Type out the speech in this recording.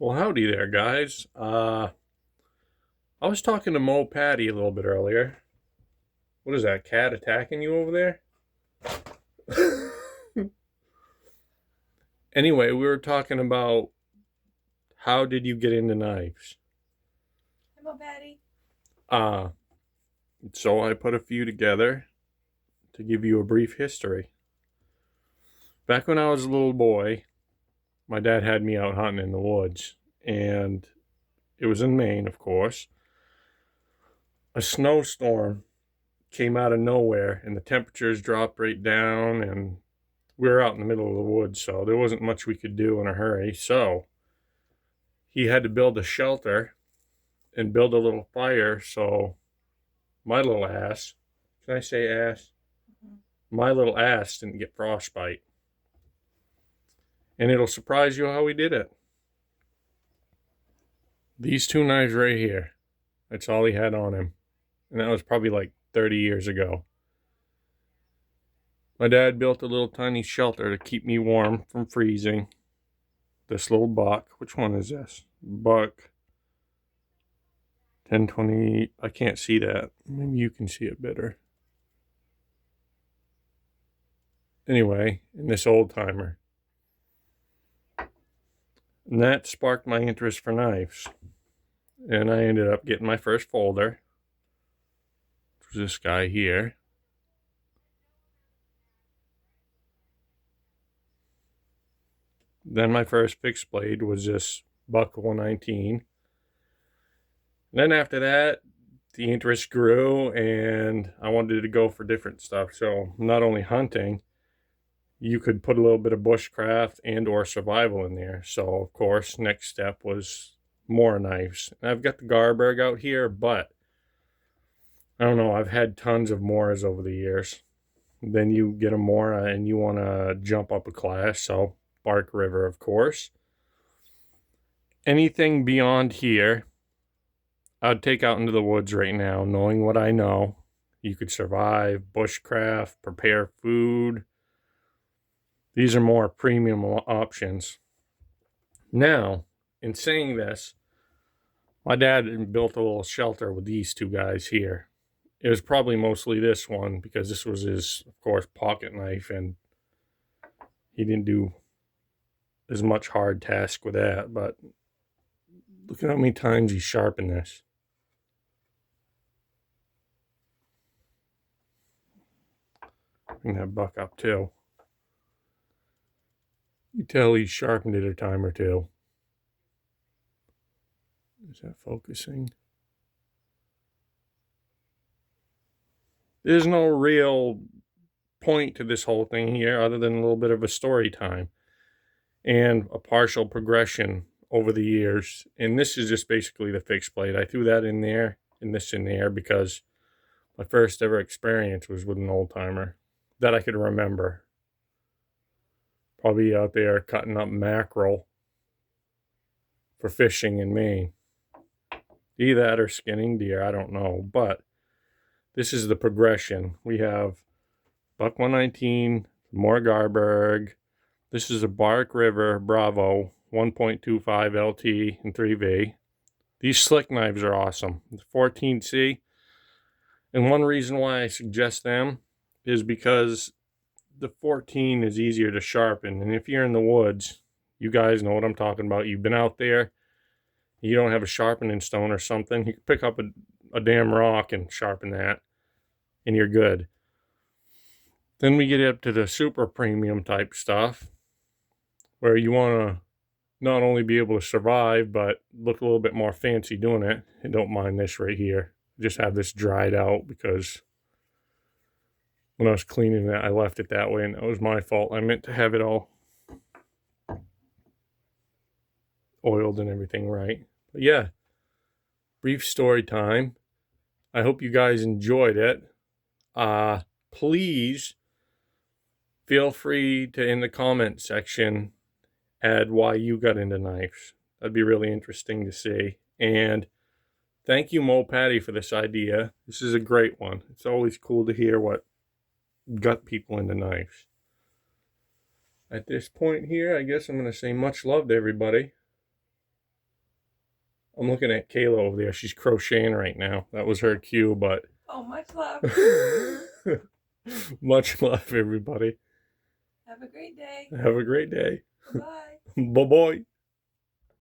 Well, howdy there, guys. I was talking to Mo Patty a little bit earlier. What is that, cat attacking you over there? Anyway, we were talking about how did you get into knives? Hello, Patty. Uh, so I put a few together to give you a brief history. Back when I was a little boy, my dad had me out hunting in the woods, and it was in Maine, of course. A snowstorm came out of nowhere, and the temperatures dropped right down, and we were out in the middle of the woods, so there wasn't much we could do in a hurry. So he had to build a shelter and build a little fire. So my little ass, can I say ass? My little ass didn't get frostbite. And it'll surprise you how he did it. These two knives right here, that's all he had on him. And that was probably like 30 years ago. My dad built a little tiny shelter to keep me warm from freezing. This little buck, which one is this? Buck 1020, I can't see that. Maybe you can see it better. Anyway, in this old timer. And that sparked my interest for knives. And I ended up getting my first folder, which was this guy here. Then my first fixed blade was this Buck 119. Then after that, the interest grew and I wanted to go for different stuff. So not only hunting, you could put a little bit of bushcraft and or survival in there. So of course, next step was more knives. And I've got the Garberg out here, but I don't know, I've had tons of Moras over the years. Then you get a Mora and you want to jump up a class, so Bark River, of course. Anything beyond here, I'd take out into the woods right now, knowing what I know. You could survive, bushcraft, prepare food. These are more premium options. Now, in saying this, my dad built a little shelter with these two guys here. It was probably mostly this one because this was his, of course, pocket knife, and he didn't do as much hard task with that. But look at how many times he sharpened this. Bring that buck up too. You tell he sharpened it a time or two. Is that focusing? There's no real point to this whole thing here other than a little bit of a story time and a partial progression over the years. And this is just basically the fixed blade. I threw that in there and this in there because my first ever experience was with an old timer that I could remember. Probably out there cutting up mackerel for fishing in Maine. Either that or skinning deer, I don't know. But this is the progression. We have Buck 119, more Garberg. This is a Bark River Bravo 1.25 LT and 3V. These slick knives are awesome. The 14C. And one reason why I suggest them is because the 14 is easier to sharpen. And if you're in the woods, you guys know what I'm talking about. You've been out there, you don't have a sharpening stone or something, you can pick up a damn rock and sharpen that, and you're good. Then we get up to the super premium type stuff, where you want to not only be able to survive, but look a little bit more fancy doing it. And don't mind this right here. Just have this dried out because when I was cleaning it, I left it that way, and that was my fault. I meant to have it all oiled and everything right. But yeah, brief story time. I hope you guys enjoyed it. Please feel free to, in the comment section, add why you got into knives. That'd be really interesting to see. And thank you, Mo Patty, for this idea. This is a great one. It's always cool to hear what got people into knives. At this point here, I guess I'm going to say much love to everybody. I'm looking at Kayla over there. She's crocheting right now. That was her cue, but Oh, much love. much love, everybody. Have a great day. Have a great day. Bye. Bye-bye.